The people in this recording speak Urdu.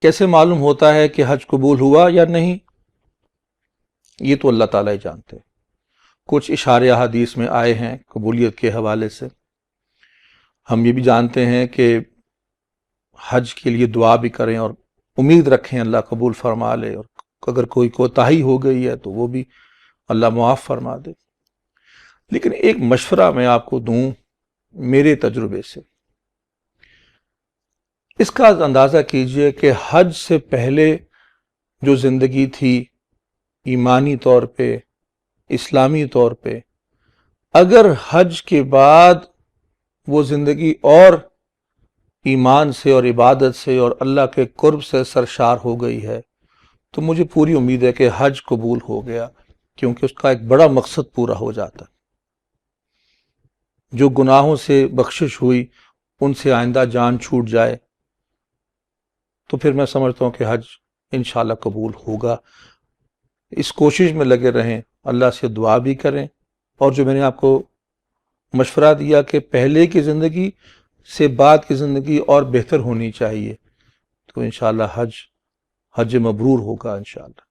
کیسے معلوم ہوتا ہے کہ حج قبول ہوا یا نہیں؟ یہ تو اللہ تعالیٰ ہی جانتے ہیں۔ کچھ اشارے احادیث میں آئے ہیں قبولیت کے حوالے سے۔ ہم یہ بھی جانتے ہیں کہ حج کے لیے دعا بھی کریں اور امید رکھیں اللہ قبول فرما لے، اور اگر کوئی کوتاہی ہو گئی ہے تو وہ بھی اللہ معاف فرما دے۔ لیکن ایک مشورہ میں آپ کو دوں میرے تجربے سے، اس کا اندازہ کیجئے کہ حج سے پہلے جو زندگی تھی ایمانی طور پہ، اسلامی طور پہ، اگر حج کے بعد وہ زندگی اور ایمان سے اور عبادت سے اور اللہ کے قرب سے سرشار ہو گئی ہے تو مجھے پوری امید ہے کہ حج قبول ہو گیا، کیونکہ اس کا ایک بڑا مقصد پورا ہو جاتا ہے۔ جو گناہوں سے بخشش ہوئی ان سے آئندہ جان چھوٹ جائے تو پھر میں سمجھتا ہوں کہ حج انشاءاللہ قبول ہوگا۔ اس کوشش میں لگے رہیں، اللہ سے دعا بھی کریں، اور جو میں نے آپ کو مشورہ دیا کہ پہلے کی زندگی سے بعد کی زندگی اور بہتر ہونی چاہیے، تو انشاءاللہ حج مبرور ہوگا انشاءاللہ۔